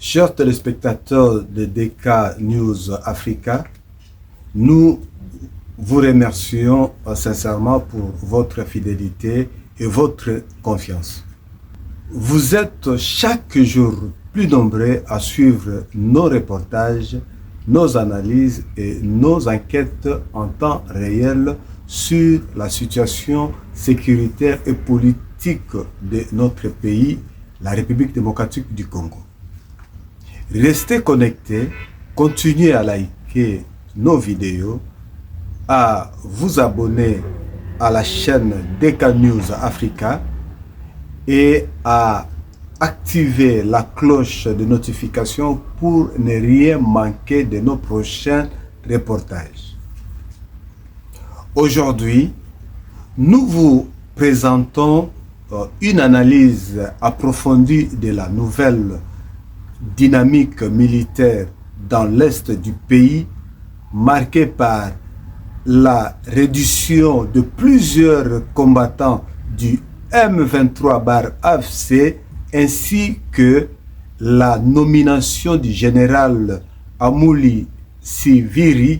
Chers téléspectateurs de DK News Africa, nous vous remercions sincèrement pour votre fidélité et votre confiance. Vous êtes chaque jour plus nombreux à suivre nos reportages, nos analyses et nos enquêtes en temps réel sur la situation sécuritaire et politique de notre pays, la République démocratique du Congo. Restez connectés, continuez à liker nos vidéos, à vous abonner à la chaîne DK News Africa et à activer la cloche de notification pour ne rien manquer de nos prochains reportages. Aujourd'hui, nous vous présentons une analyse approfondie de la nouvelle dynamique militaire dans l'est du pays, marquée par la réduction de plusieurs combattants du M23-AFC ainsi que la nomination du général Amouli Siviri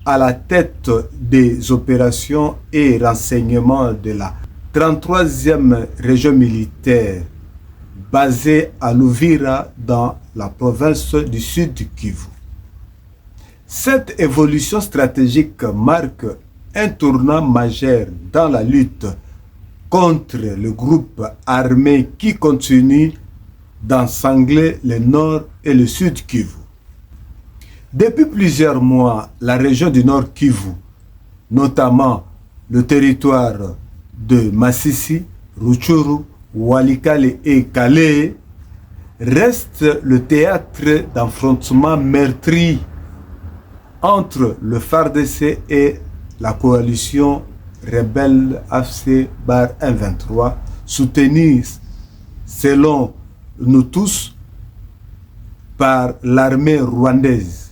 à la tête des opérations et renseignements de la 33e région militaire basée à Louvira dans la province du Sud Kivu. Cette évolution stratégique marque un tournant majeur dans la lutte contre le groupe armé qui continue d'ensangler le nord et le sud Kivu. Depuis plusieurs mois, la région du nord Kivu, notamment le territoire de Masisi, Rutshuru, Walikale et Kalehe, reste le théâtre d'affrontements meurtriers entre le FARDC et la coalition rebelle AFC-M23, soutenue, selon nous tous, par l'armée rwandaise.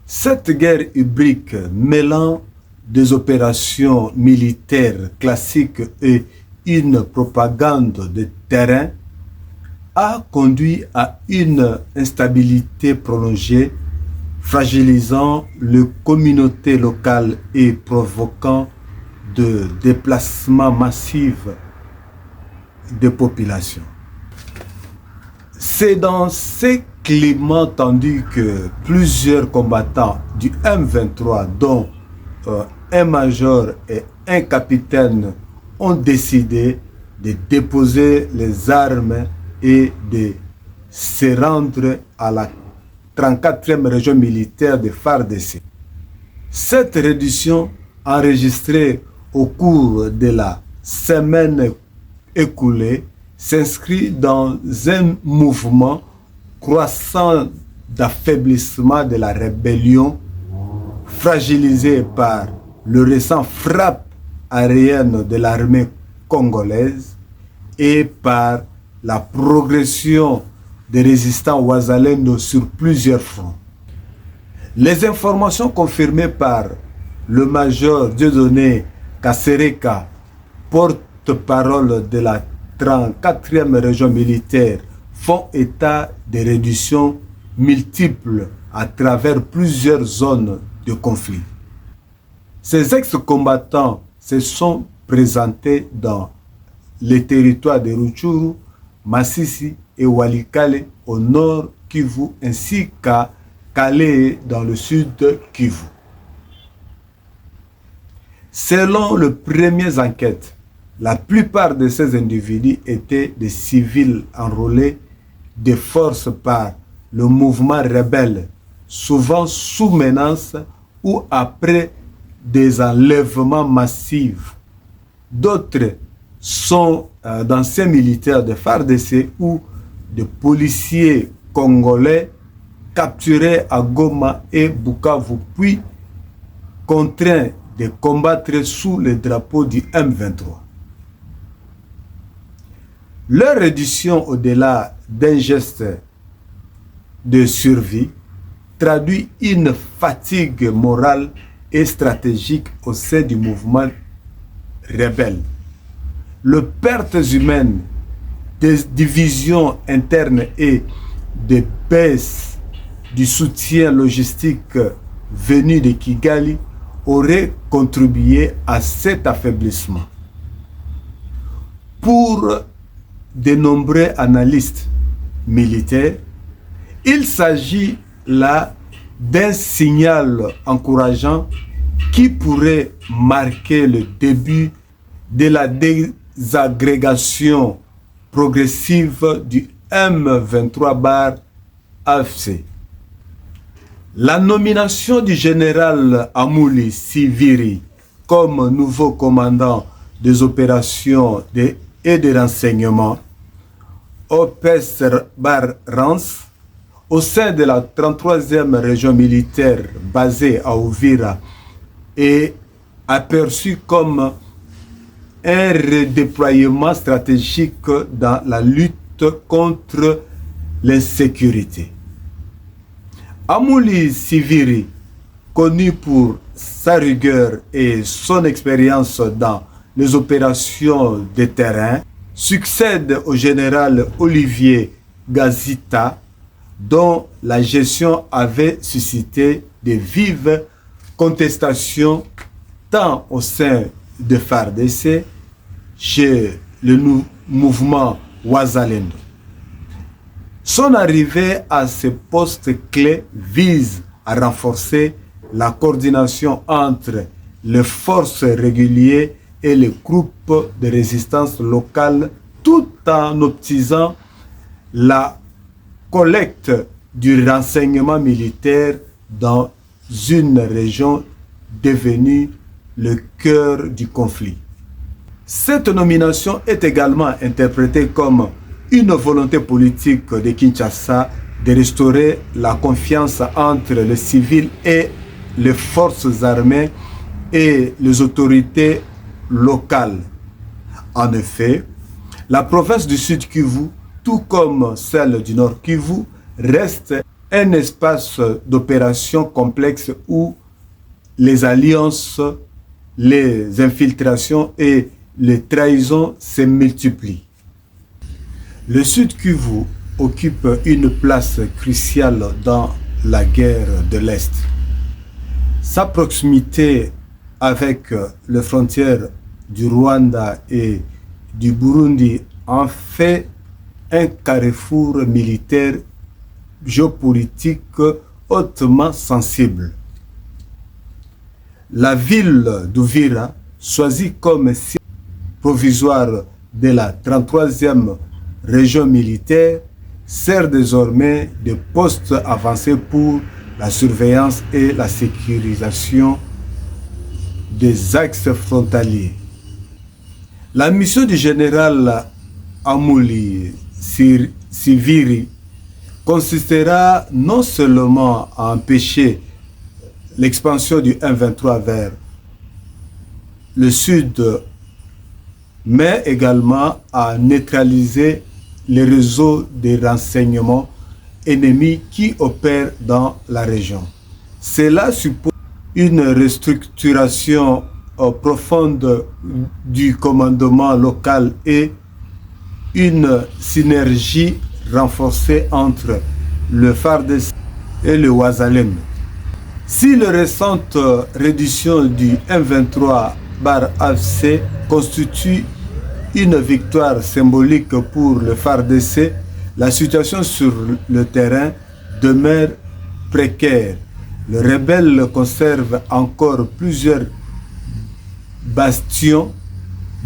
Cette guerre hybride mêlant des opérations militaires classiques et une propagande de terrain a conduit à une instabilité prolongée, fragilisant les communautés locales et provoquant de déplacements massifs de populations. C'est dans ces climats tendus que plusieurs combattants du M23, dont un major et un capitaine, ont décidé de déposer les armes et de se rendre à la 34e région militaire de FARDC. Cette réduction enregistrée au cours de la semaine écoulée s'inscrit dans un mouvement croissant d'affaiblissement de la rébellion, fragilisée par le récent frappe aérienne de l'armée congolaise et par la progression des résistants Wazalendo sur plusieurs fronts. Les informations confirmées par le major Dieudonné Kasereka, porte-parole de la 34e région militaire, font état de réductions multiples à travers plusieurs zones de conflit. Ces ex-combattants se sont présentés dans les territoires de Rutshuru, Masisi et Walikale au nord Kivu ainsi qu'à Kalehe dans le sud Kivu. Selon les premières enquêtes, la plupart de ces individus étaient des civils enrôlés de force par le mouvement rebelle, souvent sous menace ou après des enlèvements massifs. D'autres sont d'anciens militaires de FARDC ou de policiers congolais capturés à Goma et Bukavu, puis contraints de combattre sous le drapeau du M23. Leur réduction au-delà d'un geste de survie traduit une fatigue morale et stratégique au sein du mouvement rebelle. Les pertes humaines, des divisions internes et des baisses du soutien logistique venu de Kigali auraient contribué à cet affaiblissement. Pour de nombreux analystes militaires, il s'agit là d'un signal encourageant qui pourrait marquer le début de la désagrégation progressive du M23-AFC. La nomination du général Amouli Siviri comme nouveau commandant des opérations et des renseignements OPES-Rance au sein de la 33e région militaire basée à Uvira est aperçu comme un redéploiement stratégique dans la lutte contre l'insécurité. Amouli Siviri, connu pour sa rigueur et son expérience dans les opérations de terrain, succède au général Olivier Gazita, dont la gestion avait suscité de vives contestations tant au sein de FARDC, chez le mouvement Wazalendo. Son arrivée à ce poste clé vise à renforcer la coordination entre les forces régulières et les groupes de résistance locale tout en optimisant la collecte du renseignement militaire dans une région devenue le cœur du conflit. Cette nomination est également interprétée comme une volonté politique de Kinshasa de restaurer la confiance entre les civils et les forces armées et les autorités locales. En effet, la province du Sud Kivu, tout comme celle du Nord Kivu, reste un espace d'opération complexe où les alliances, les infiltrations et les trahisons se multiplient. Le Sud Kivu occupe une place cruciale dans la guerre de l'Est. Sa proximité avec les frontières du Rwanda et du Burundi en fait un carrefour militaire géopolitique hautement sensible. La ville d'Uvira, choisie comme siège provisoire de la 33e région militaire, sert désormais de poste avancé pour la surveillance et la sécurisation des axes frontaliers. La mission du général Amouli Siviri consistera non seulement à empêcher l'expansion du M23 vers le sud, mais également à neutraliser les réseaux de renseignement ennemis qui opèrent dans la région. Cela suppose une restructuration profonde du commandement local et une synergie renforcée entre le FARDC et le Wazalendo. Si la récente réduction du M23-AFC constitue une victoire symbolique pour le FARDC, la situation sur le terrain demeure précaire. Les rebelles conservent encore plusieurs bastions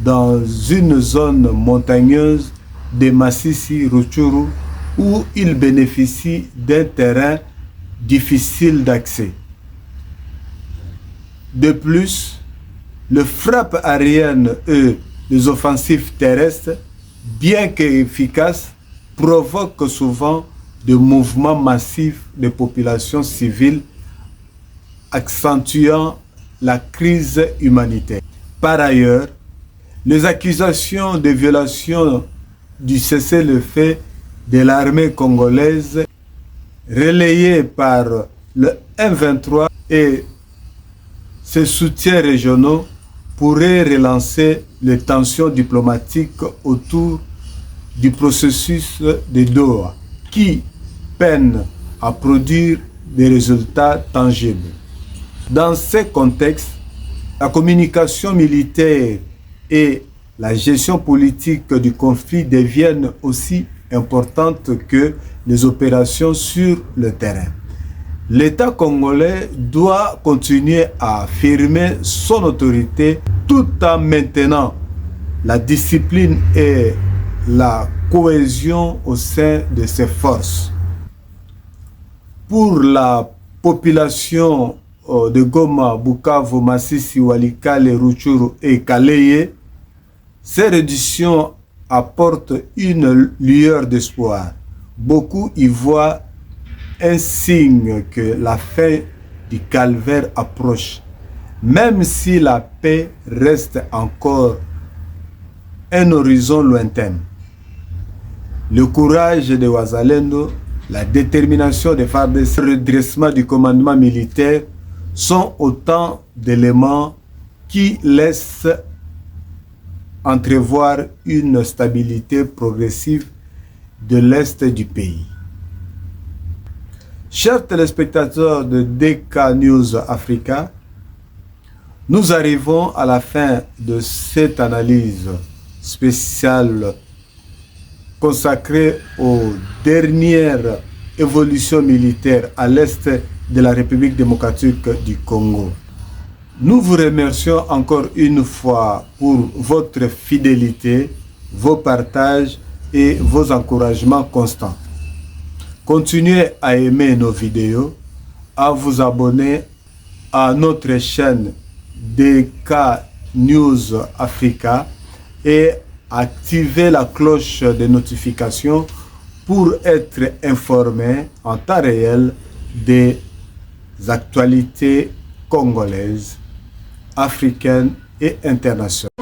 dans une zone montagneuse de Massissi Rutshuru où ils bénéficient d'un terrain difficile d'accès. De plus, les frappes aériennes et les offensives terrestres, bien qu'efficaces, provoquent souvent des mouvements massifs de populations civiles, accentuant la crise humanitaire. Par ailleurs, les accusations de violation du cessez-le-feu de l'armée congolaise, relayées par le M23 et ses soutiens régionaux, pourraient relancer les tensions diplomatiques autour du processus de Doha, qui, peinent à produire des résultats tangibles. Dans ces contextes, la communication militaire et la gestion politique du conflit deviennent aussi importantes que les opérations sur le terrain. L'État congolais doit continuer à affirmer son autorité tout en maintenant la discipline et la cohésion au sein de ses forces. Pour la population de Goma, Bukavu, Masisi, Walikale, Rutshuru et Kaleye, ces réductions apportent une lueur d'espoir. Beaucoup y voient un signe que la fin du calvaire approche, même si la paix reste encore un horizon lointain. Le courage de Wazalendo, la détermination des FARDC, le redressement du commandement militaire sont autant d'éléments qui laissent entrevoir une stabilité progressive de l'Est du pays. Chers téléspectateurs de DK News Africa, nous arrivons à la fin de cette analyse spéciale consacrée aux dernières évolutions militaires à l'est de la République démocratique du Congo. Nous vous remercions encore une fois pour votre fidélité, vos partages et vos encouragements constants. Continuez à aimer nos vidéos, à vous abonner à notre chaîne DK News Africa et activer la cloche de notification pour être informé en temps réel des actualités congolaises, africaines et internationales.